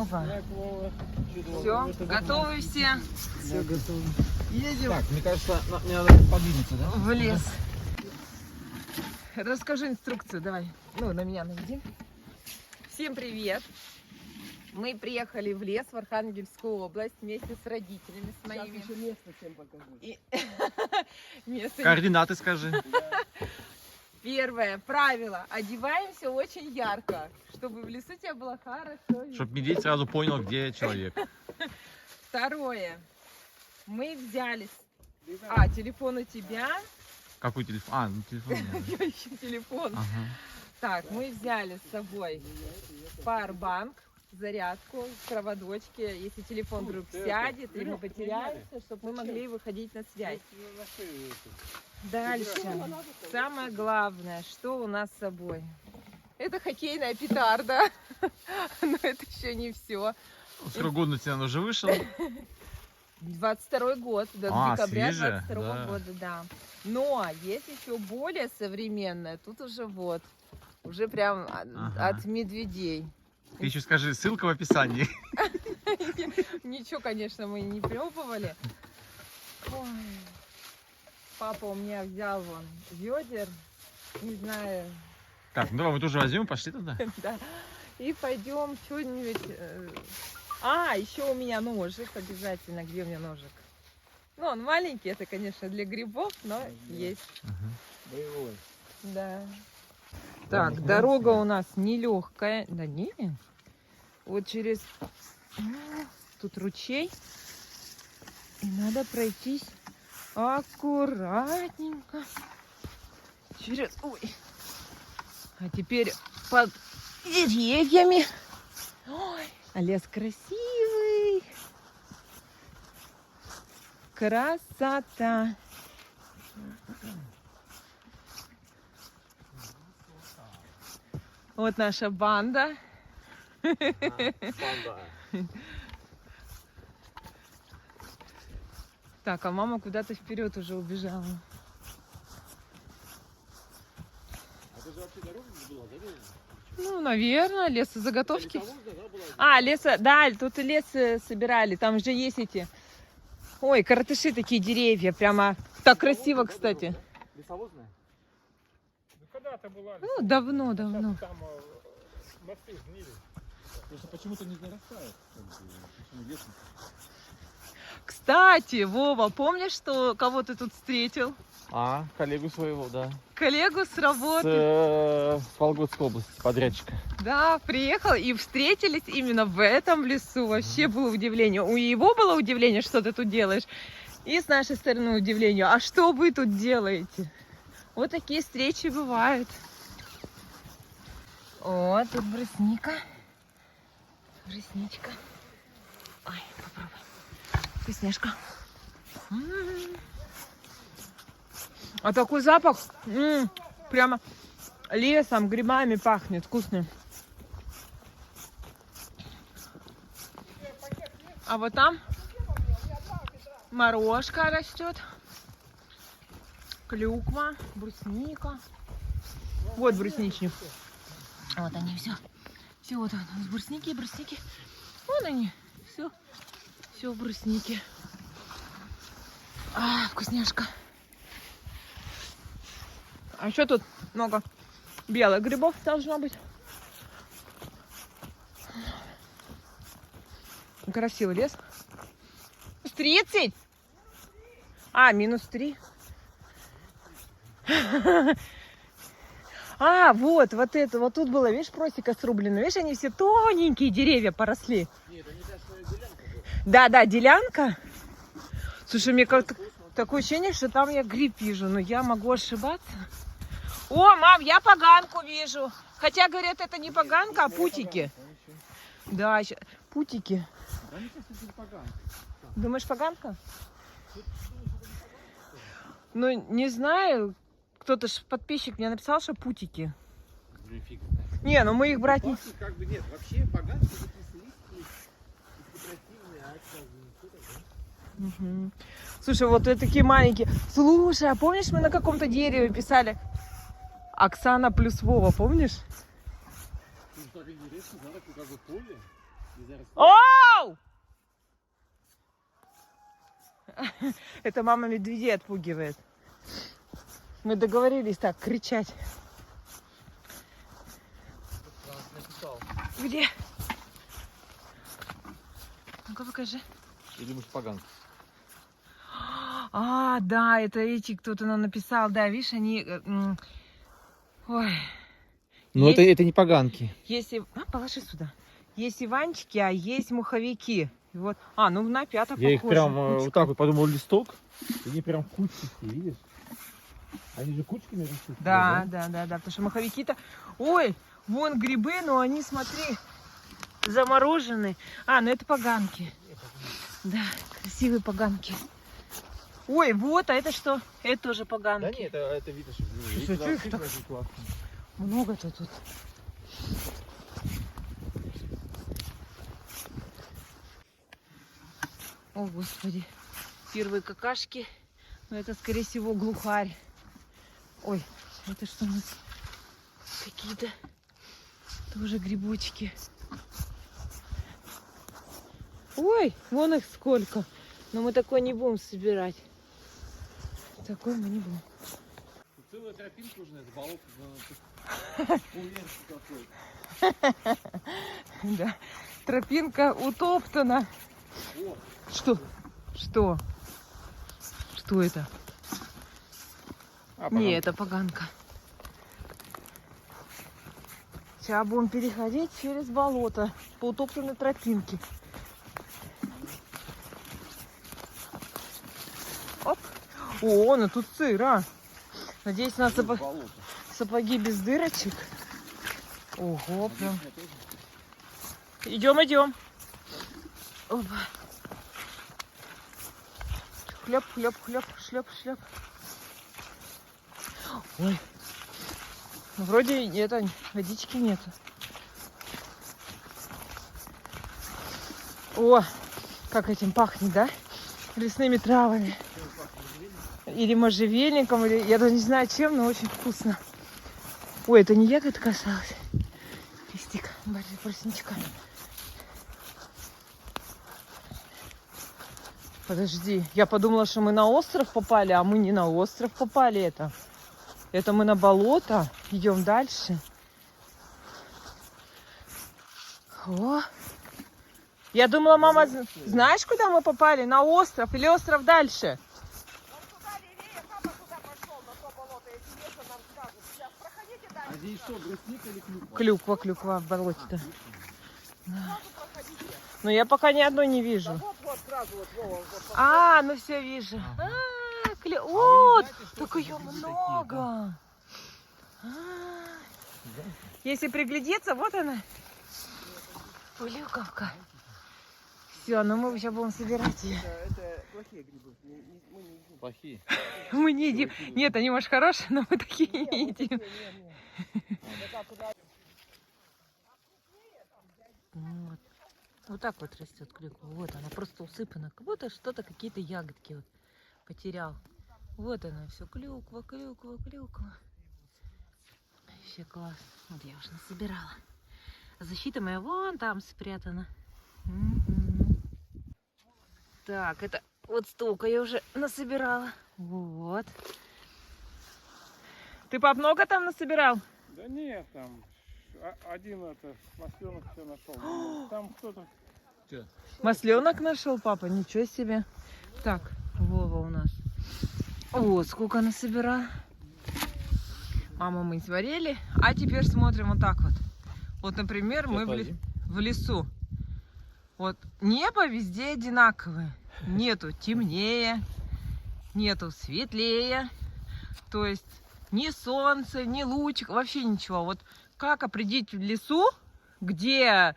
Опа. Все, готовы все? Все готово. Едем Так, мне кажется, мне надо подвинуться, да? в лес. Расскажи инструкцию, давай. Ну, на меня наведи. Всем привет. Мы приехали в лес в Архангельскую область вместе с родителями, с моими. Сейчас еще место всем покажу. И... Место... Координаты скажи. Первое правило. Одеваемся очень ярко, чтобы в лесу тебе было хорошо. Чтоб медведь сразу понял, где человек. Второе. Мы взяли... телефон у тебя. Какой телефон? А, ну телефон. Я ищу телефон. Ага. Так, мы взяли с собой пауэрбанк, зарядку, проводочки. Если телефон вдруг сядет или мы потеряемся, чтобы мы могли выходить на связь. Дальше. Самое главное, что у нас с собой. Это хоккейная петарда. Но это еще не все. Срок годности она уже вышел. 22 год, до декабря 22 года, да. Но есть еще более современная. Тут уже вот, уже прям от медведей. Ты еще скажи, ссылка в описании. Ничего, конечно, мы не пробовали. Ой. Папа у меня взял вон ведер, не знаю. Так, ну давай мы тоже возьмем, пошли туда. Да. И пойдем что-нибудь. Еще у меня ножик обязательно. Где у меня ножик? Ну, он маленький, это, конечно, для грибов, но есть. Боевой. Да. Так, дорога у нас нелегкая. Да не. Вот через... Тут ручей. И надо пройтись аккуратненько. Через... Ой. А теперь под деревьями. Ой, а лес красивый. Красота. Вот наша банда. Так, а мама куда-то вперед уже убежала. Это же вообще дорога была, да? Ну, наверное, лесозаготовки. Да, тут и лес собирали. Там же есть эти... Ой, коротыши такие деревья. Прямо так красиво, кстати. Лесовозная? Ну когда-то была. Ну, давно. Там мосты сгнили. Просто почему-то не зарастает. Почему лесом? Кстати, Вова, помнишь, кого ты тут встретил? Коллегу своего, да. Коллегу с работы. С Вологодской области, подрядчика. Да, приехал и встретились именно в этом лесу. Вообще было удивление. У его было удивление, что ты тут делаешь. И с нашей стороны удивление. А что вы тут делаете? Вот такие встречи бывают. О, тут брусника. Брусничка. Ой, попробуй. Вкусняшка. А такой запах. Прямо лесом, грибами пахнет. Вкусно. А вот там морожка растет. Клюква, брусника. Вот брусничник. Вот они, все. Все, вот брусники. Вон они. Все в бруснике. Вкусняшка. А еще тут много белых грибов должно быть. Красивый лес. -30? -3. Вот это, вот тут было, видишь, просека срублена. Видишь, они все тоненькие деревья поросли. Нет, это не та, что делянка. Да, делянка. Слушай, мне как-то такое ощущение, что там я гриб вижу, но я могу ошибаться. О, мам, я поганку вижу. Хотя, говорят, это не поганка, а путики. Да, путики. Думаешь, поганка? Ну, не знаю. Кто-то ж, подписчик мне написал, что путики. Не, ну мы их брать не... Как бы нет, вообще поганки такие Угу. Слушай, вот это такие маленькие. Слушай, а помнишь, мы на каком-то дереве писали Оксана плюс Вова, помнишь? Оу! Это мама медведей отпугивает. Мы договорились так кричать. Где? Ну-ка покажи. Или может поганки. А, да, это эти, кто-то нам написал, да, видишь, они... ой. Но Есть- это не поганки. Есть... положи сюда. Есть иванчики, а есть муховики. И вот. А, ну на пяток Я их похоже. прям Кучка. вот так вот подумал, листок. Они прям кучки, видишь? Они же кучками растут. Да, потому что маховики-то... Ой, вон грибы, но они, смотри, заморожены. А, ну это поганки. Да, красивые поганки. Ой, вот, а это что? Это тоже поганки. Да нет, это видно, что... Слушай, что их так много-то тут. О, Господи. Первые какашки. Но это, скорее всего, глухарь. Ой, это что у нас? Какие-то тоже грибочки. Ой, вон их сколько. Но мы такой не будем собирать. Такой мы не будем. Целая тропинка уже, это болото. Уверен, какой. Да. Тропинка утоптана. О, Что? Что? Что это? Не, это поганка. Сейчас будем переходить через болото по утоптанной тропинке. Оп. О, ну тут сыро. Надеюсь, у нас болото. сапоги без дырочек. Ого, прям. Идем, идем. Опа. Хлеб, хлеб, хлеб, шлеп, шлеп. Ой. Ну, вроде это, водички нету. О, как этим пахнет, да? Лесными травами. Или можжевельником, или я даже не знаю чем, но очень вкусно. Ой, это не ягодка осталась. Листик, бросничка. Подожди, я подумала, что мы на остров попали, а мы не на остров попали это. Это мы на болото. Идем дальше. О. Я думала, мама, знаешь, куда мы попали? На остров или остров дальше? А здесь что, брусника или клюква? Клюква, клюква в болоте-то. Да. Но я пока ни одной не вижу. А, ну все вижу. Вот, только ее много. Если приглядеться, вот она. Пулюковка. Все, ну мы сейчас будем собирать ее. Это плохие грибы. Плохие. Мы не едим. Нет, они, может, хорошие, но мы такие не едим. Вот. Вот так вот растет клюква. Вот она просто усыпана. Как будто что-то, какие-то ягодки вот потерял. Вот она все. Клюква, клюква, клюква. Вообще класс. Вот я уже насобирала. Защита моя вон там спрятана. Так, это вот столько я уже насобирала. Вот. Ты, пап, много там насобирал? Да нет, там один это масленок все нашел. Там кто-то. Масленок нашел, папа? Ничего себе. Так, Вова у нас. Вот, сколько насобирала. Маму мы сварили. А теперь смотрим вот так вот. Вот, например, мы в лесу. Вот небо везде одинаковое. Нету темнее, нету светлее. То есть ни солнца, ни лучик, вообще ничего. Вот как определить в лесу, где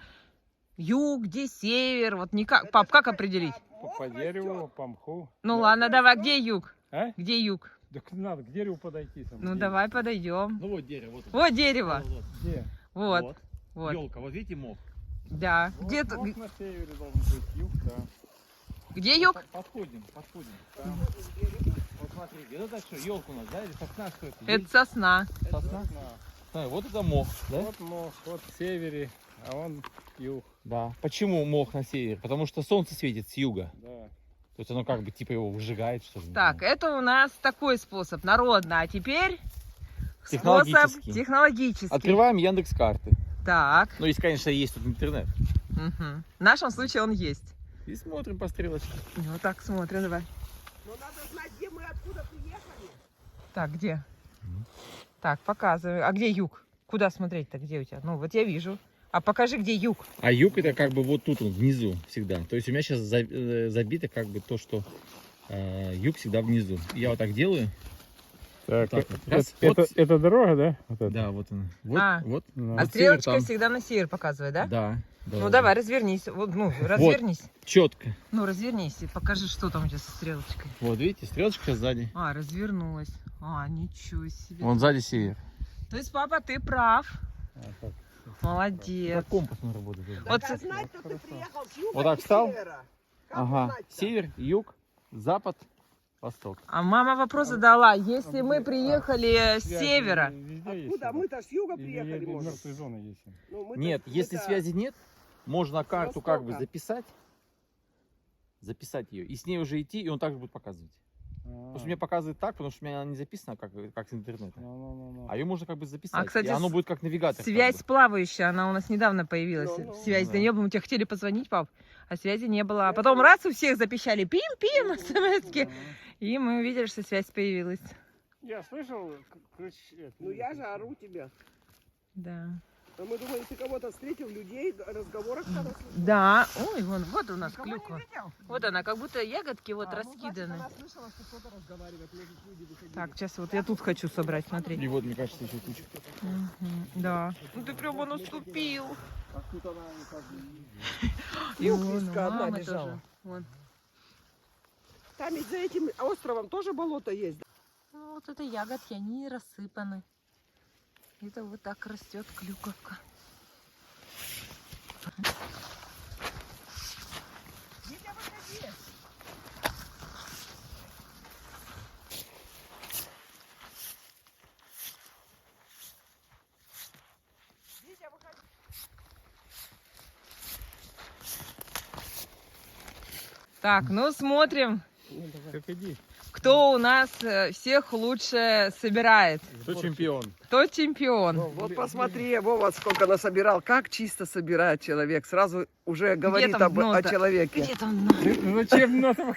юг, где север? Вот никак. Пап, как определить? По дереву, по мху. Ну ладно, давай, где юг? А? Где юг? Так надо к дереву подойти. Там, Ну где? давай подойдем. Ну вот дерево. Вот, Вот дерево. Где? Вот. Вот. Елка, вот видите мох? Да. Вот Где, мох на севере должен быть, юг, да. где юг? Подходим. Там. Вот смотри, это что, елка у нас, да? Или сосна, что это? Это сосна. Сосна? Вот это мох, да? Вот мох, вот в севере, а он юг. Да. Почему мох на севере? Потому что солнце светит с юга. Да. То есть оно как бы типа его выжигает, что ли. не Так, знаю. это у нас такой способ, народно. А теперь способ Технологический. технологический. Открываем Яндекс.Карты. Так. Ну, если, конечно, есть тут интернет. Мгм. В нашем случае он есть. И смотрим по стрелочке. Ну так, смотрим, давай. Но надо знать, где мы откуда приехали. Так, где? Так, показывай. А где юг? Куда смотреть-то? Где у тебя? Ну, вот я вижу. А покажи, где юг. А юг это как бы вот тут, вот, внизу всегда. То есть у меня сейчас забито как бы то, что юг всегда внизу. Я вот так делаю. Так, Так, раз, это дорога, да? Вот это? Да, вот она. Вот, А. вот. Ну, А Вот стрелочка север там. всегда на север показывает, да? Да. Ну давай, развернись. Вот, ну, развернись. Четко. Ну, развернись и покажи, что там у тебя со стрелочкой. Вот, видите, стрелочка сейчас сзади. А, развернулась. А, ничего себе. Вон сзади север. То есть, папа, ты прав. А, так. Молодец. компас он работает. Вот Надо знать, что ты приехал с юга Вот так и встал? севера. Как Ага. узнать-то? Север, юг, запад, восток. А мама вопрос задала. Если мы приехали с севера, Везде есть Откуда? это. Мы-то с юга Или приехали, может. мертвые зоны есть. Ну, мы-то- Нет, если это- связи нет, можно карту как бы Востока. записать ее, и с ней уже идти, и он также будет показывать. Потому что мне показывает так, потому что у меня она не записана как с интернета. Ну. А ее можно как бы записать. А, кстати, и оно будет как навигатор. связь как бы. плавающая, она у нас недавно появилась. Ну, Связь да. да не было, мы тебе хотели позвонить, пап, а связи не было. А потом раз у всех запищали пим-пим смс-ки, и мы увидели, что связь появилась. Я слышал, Ну я же ору тебя. Да. А мы думали, ты кого-то встретил, людей, разговорах когда слышал. Да. Ой, вон, вот у нас Никого не клюква. видел? Вот она, как будто ягодки вот А, ну, значит, раскиданы. она слышала, что кто-то разговаривает, может, люди выходили. Так, сейчас вот я тут хочу собрать, смотри. И вот, мне кажется, еще куча. Мгм, да. Ну ты прямо наступил. А тут она как бы... И Ну, вон, киска одна мама лежала. тоже. Вон. Там ведь за этим островом тоже болото есть. Ну, вот это ягодки, они не рассыпаны. Это вот так растет клюковка. Витя, выходи. Витя, выходи. Так, ну смотрим, Как иди. кто у нас всех лучше собирает. Кто чемпион? Кто чемпион? Вот посмотри, Вова, сколько насобирал. Как чисто собирает человек. Сразу уже говорит там о дно-то? человеке. Где там дно? Зачем надо?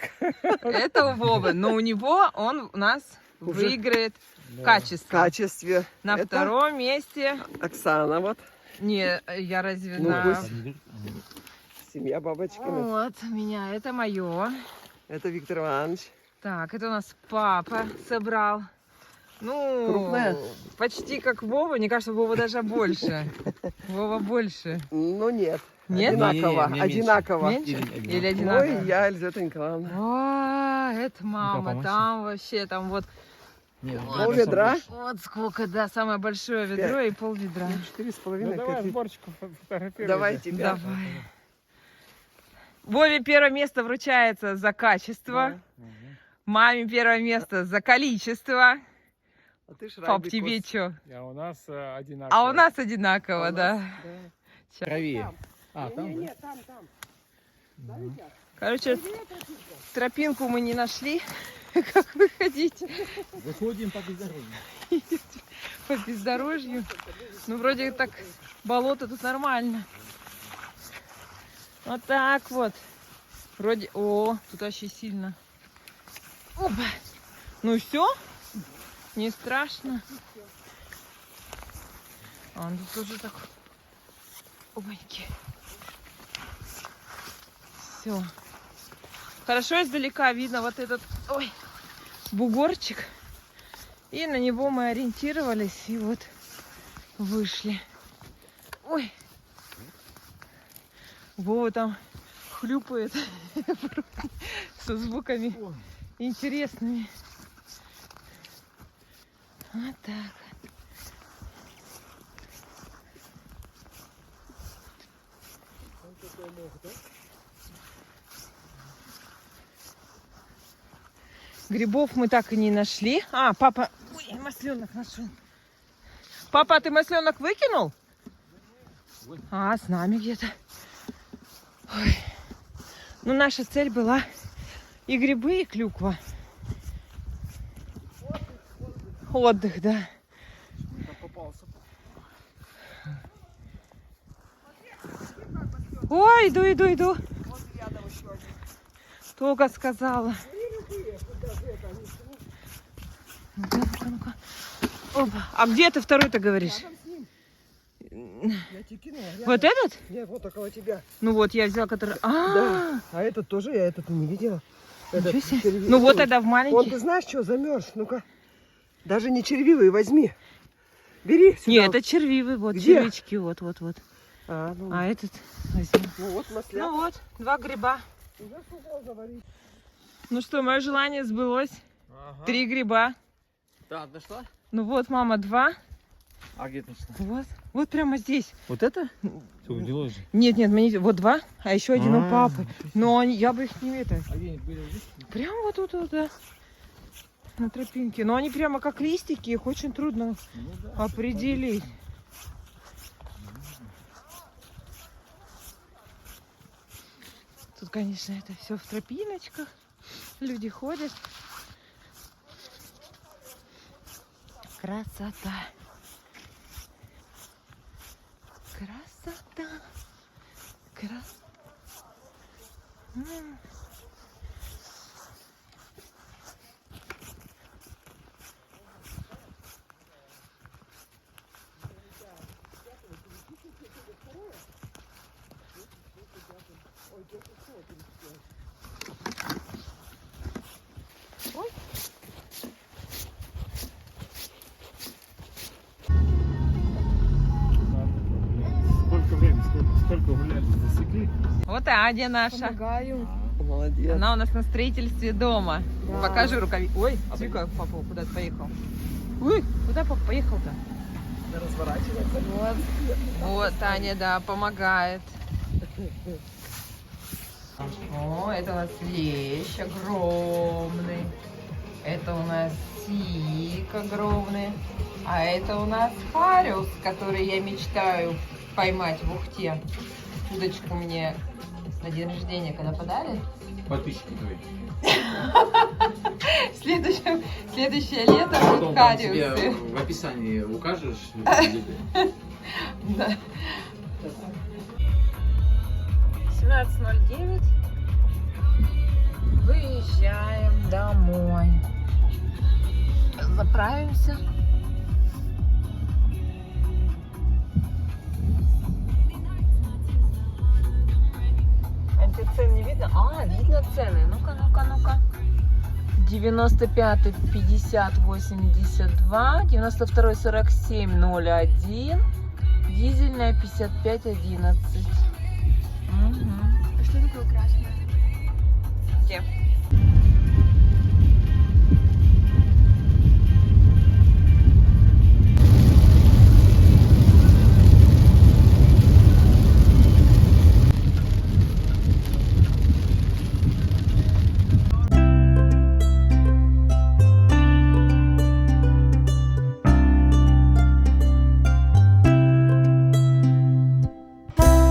Это у Вовы, но у него он у нас Уже выиграет В качество. качестве. На Это втором месте. Оксана, вот. Не, я разве Ну, на... пусть. Семья бабочками. Вот, меня, это мое. Это Виктор Иванович. Так, это у нас папа собрал. Ну, Крупная? почти как Вова. Мне кажется, Вова даже больше. Вова больше. Ну нет. Нет? Одинаково. Не, мне меньше. одинаково. Меньше? Или Или одинаково? Ой, я, Елизавета Николаевна. О, это мама. помочь? Там вообще, там вот, Нет, Пол ведра. вот сколько, да, самое большое ведро и пол ведра. 4,5. Ну давай 5. сборочку фотографируй. Давай тебя. Давай. Вове первое место вручается за качество. Маме первое место за количество. А ты ж Пап, Райбекус. тебе что? А у нас одинаково. А у нас одинаково, А у да. нас, да. правее. А, там, Не, да? там. Да, Витя? Короче, Привет, Рafika. тропинку мы не нашли, как выходить Выходим по бездорожью. по бездорожью. Ну, вроде так, болото тут нормально. Вот так вот. Вроде, о, тут вообще сильно. Опа. Ну все, не страшно. А, тут тоже так, опаньки. Все. Хорошо издалека видно вот этот, ой, бугорчик. И на него мы ориентировались и вот вышли. Ой. Вова там хлюпает со звуками интересными. Вот так. Грибов мы так и не нашли. А, папа... Ой, масленок нашел. Папа, а ты масленок выкинул? А, с нами где-то. Ой. Ну, наша цель была и грибы, и клюква. Отдых, да. Попался. Ой, иду. Вот рядом еще один. Только сказала. Ну-ка. Опа. А где ты второй-то говоришь? Рядом с ним. Я тебе кинула. Вот этот? Нет, вот около тебя. Ну вот, я взяла, который... Да. А этот тоже, я этот не видела. Этот Ничего себе. червивый. Ну вот тогда в Он, маленький. ты знаешь, что, замерз. Ну-ка. Даже не червивый, возьми. Бери сюда. Нет, это червивый, вот, Где? червячки, вот. А, ну, А этот возьми. ну вот масляк. Ну вот, 2 гриба. Уже сухого заварить. Ну что, мое желание сбылось. 3 гриба. Да, дошла? Ну вот, мама, 2. А где ты нашла? Вот. Вот прямо здесь. Вот это? Ты удивилась же. Нет, мне вот 2, а еще один у папы. Но я бы их не это. А где они были здесь? Прямо вот тут, да. На тропинке. Но они прямо как листики, их очень трудно определить. Тут, конечно, это все в тропиночках. Люди ходят. Красота. Красота. Сколько времени, сколько гуляли, засекли? Вот и Адя наша. Помогаю. Молодец. Она у нас на строительстве дома. Покажи рукави. Ой, смотри, как папа куда-то поехал. Ой, куда папа поехал-то? Разворачивается. Вот. Вот, Таня, да, помогает. О, это у нас лещ огромный. Это у нас сик огромный. А это у нас хариус, который я мечтаю поймать в Ухте. Чудочку мне на день рождения, когда подарят. Подписчики твои. Следующее лето будут хариусы. в описании укажешь. Да. 17:09. Выезжаем домой. Заправимся. Антицен не видно? А, видно цены. Ну-ка. 95-й 50-82, 92-й 47-01, дизельная 55-11. А что такое красное? Где?